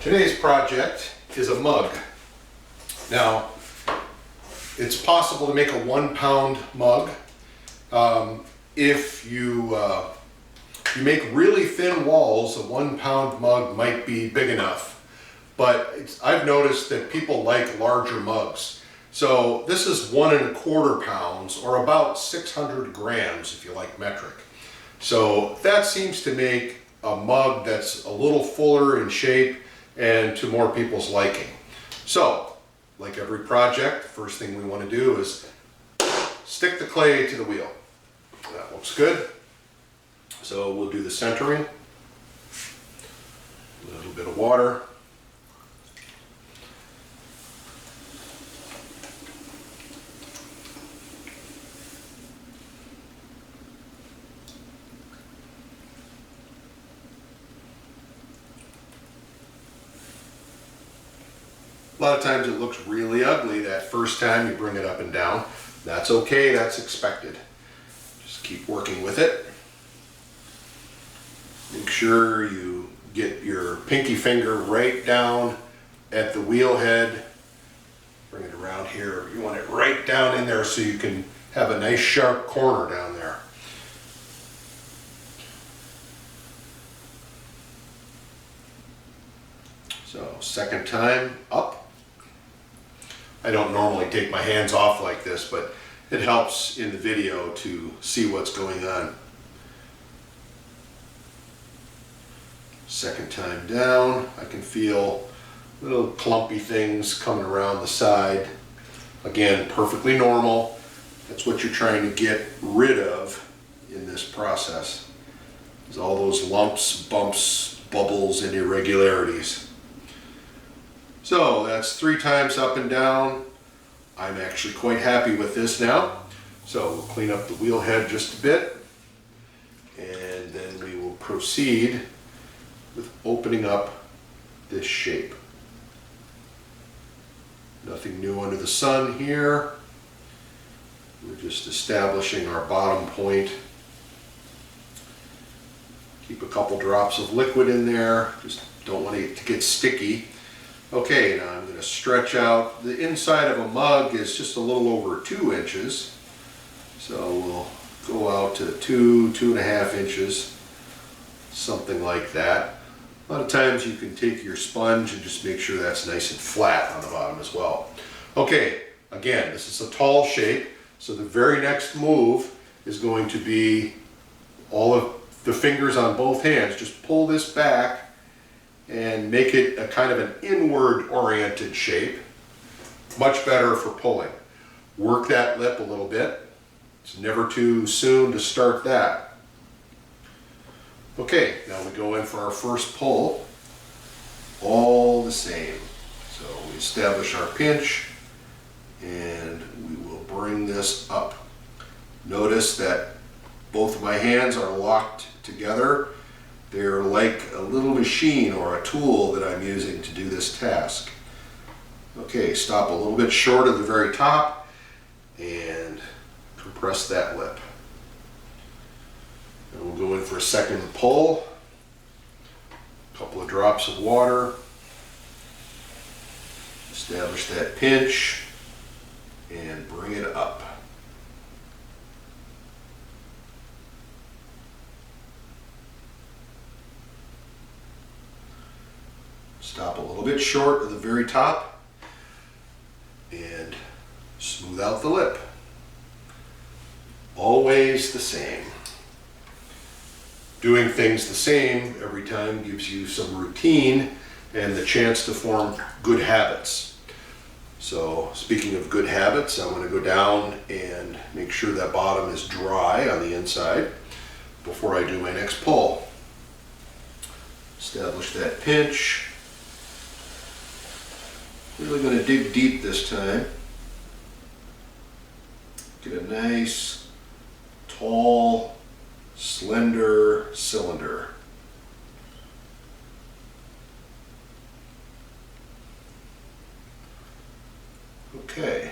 Today's project is a mug. Now, it's possible to make a 1 pound mug. If you make really thin walls, a 1 pound mug might be big enough. But I've noticed that people like larger mugs. So this is 1¼ pounds, or about 600 grams if you like metric. So that seems to make a mug that's a little fuller in shape and to more people's liking. So, like every project, the first thing we want to do is stick the clay to the wheel. That looks good. So we'll do the centering. A little bit of water. A lot of times it looks really ugly that first time you bring it up and down. That's okay, that's expected. Just keep working with it. Make sure you get your pinky finger right down at the wheel head. Bring it around here. You want it right down in there so you can have a nice sharp corner down there. So, second time up. I don't normally take my hands off like this, but it helps in the video to see what's going on. Second time down, I can feel little clumpy things coming around the side. Again, perfectly normal. That's what you're trying to get rid of in this process, is all those lumps, bumps, bubbles, and irregularities. So that's 3 times up and down. I'm actually quite happy with this now. So we'll clean up the wheel head just a bit, and then we will proceed with opening up this shape. Nothing new under the sun here. We're just establishing our bottom point. Keep a couple drops of liquid in there. Just don't want it to get sticky. Okay, now I'm going to stretch out. The inside of a mug is just a little over 2 inches. So we'll go out to 2.5 inches, something like that. A lot of times you can take your sponge and just make sure that's nice and flat on the bottom as well. Okay, again, this is a tall shape, so the very next move is going to be all of the fingers on both hands. Just pull this back and make it a kind of an inward oriented shape. Much better for pulling. Work that lip a little bit. It's never too soon to start that. Okay, now we go in for our first pull. All the same. So we establish our pinch and we will bring this up. Notice that both of my hands are locked together. They're like a little machine or a tool that I'm using to do this task. Okay, stop a little bit short of the very top and compress that lip. And we'll go in for a second pull. A couple of drops of water. Establish that pinch and bring it up. Stop a little bit short of the very top and smooth out the lip. Always the same. Doing things the same every time gives you some routine and the chance to form good habits. So speaking of good habits, I want to go down and make sure that bottom is dry on the inside before I do my next pull. Establish that pinch. Really going to dig deep this time. Get a nice, tall, slender cylinder. Okay.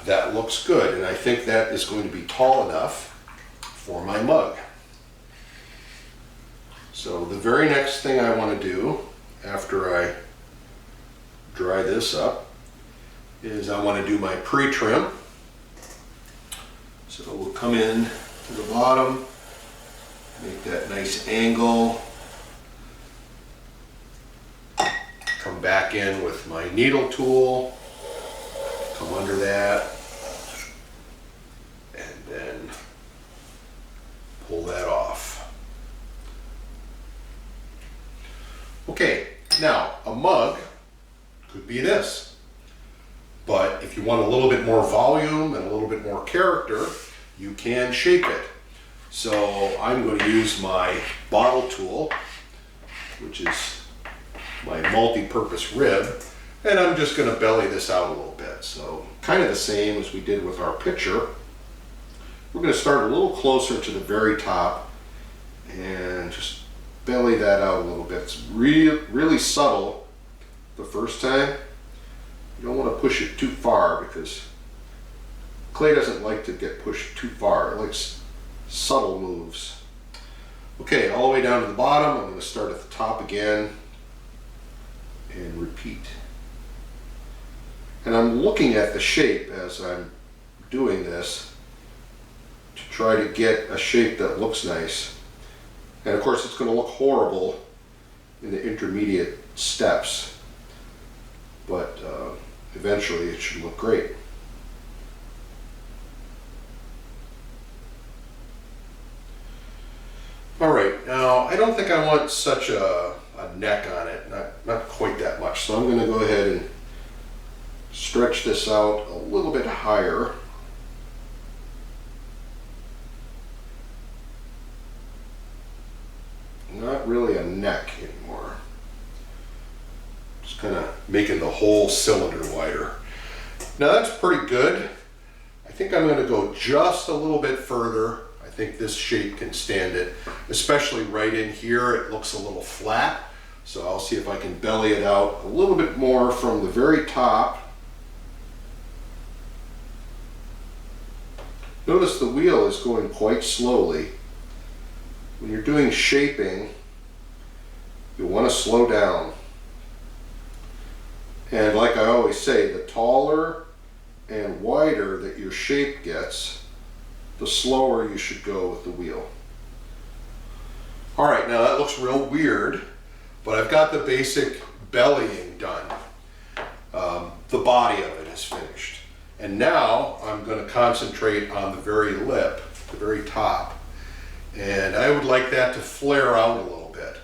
That looks good, and I think that is going to be tall enough for my mug. So the very next thing I want to do after I dry this up is I want to do my pre-trim. So we'll come in to the bottom, make that nice angle, come back in with my needle tool, come under that, and then pull that off. Okay, now a mug could be this, but if you want a little bit more volume and a little bit more character, you can shape it. So I'm going to use my bottle tool, which is my multi-purpose rib, and I'm just going to belly this out a little bit. So kind of the same as we did with our pitcher. We're going to start a little closer to the very top and just belly that out a little bit. It's really subtle the first time. You don't want to push it too far because clay doesn't like to get pushed too far. It likes subtle moves. Okay, all the way down to the bottom. I'm going to start at the top again and repeat. And I'm looking at the shape as I'm doing this to try to get a shape that looks nice. And of course it's going to look horrible in the intermediate steps, but eventually it should look great. All right, now I don't think I want such a neck on it, not quite that much. So I'm going to go ahead and stretch this out a little bit higher. Not really a neck anymore. Just kind of making the whole cylinder wider. Now that's pretty good. I think I'm going to go just a little bit further. I think this shape can stand it, especially right in here. It looks a little flat, so I'll see if I can belly it out a little bit more from the very top. Notice the wheel is going quite slowly. When you're doing shaping, you want to slow down. And like I always say, the taller and wider that your shape gets, the slower you should go with the wheel. All right, now that looks real weird, but I've got the basic bellying done. The body of it is finished. And now I'm going to concentrate on the very lip, the very top. And I would like that to flare out a little bit.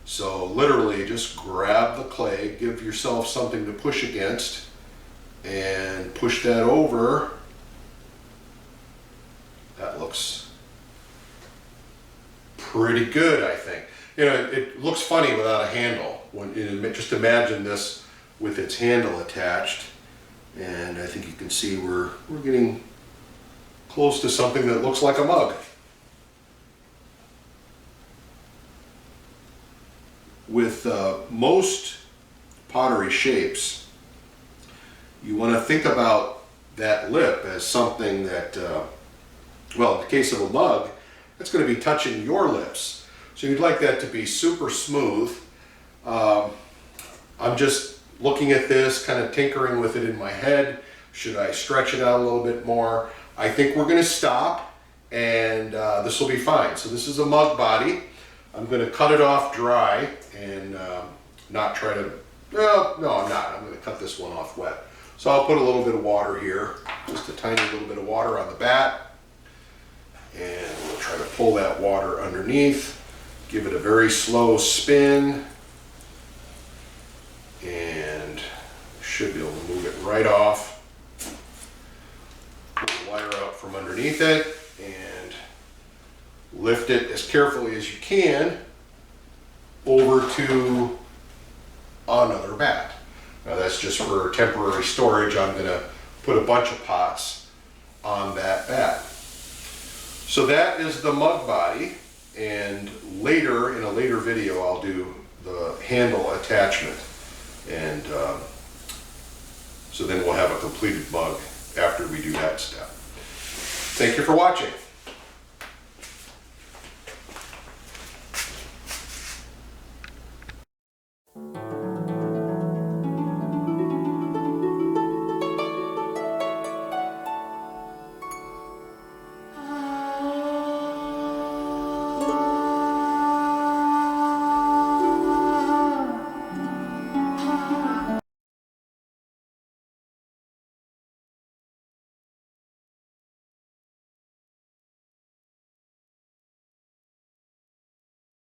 So literally just grab the clay, give yourself something to push against, and push that over. That looks pretty good, I think. You know, it looks funny without a handle. Just imagine this with its handle attached. And I think you can see we're getting close to something that looks like a mug. With most pottery shapes, you want to think about that lip as something that, well, in the case of a mug, it's going to be touching your lips. So you'd like that to be super smooth. I'm just looking at this, kind of tinkering with it in my head. Should I stretch it out a little bit more? I think we're going to stop, and this will be fine. So this is a mug body. I'm going to cut it off dry and not try to, no, I'm not. I'm going to cut this one off wet. So I'll put a little bit of water here, just a tiny little bit of water on the bat. And we'll try to pull that water underneath, give it a very slow spin, and should be able to move it right off. Pull the wire out from underneath it and lift it as carefully as you can over to another bat. Now that's just for temporary storage. I'm going to put a bunch of pots on that bat. So that is the mug body, and later, in a later video, I'll do the handle attachment. And so then we'll have a completed mug after we do that step. Thank you for watching.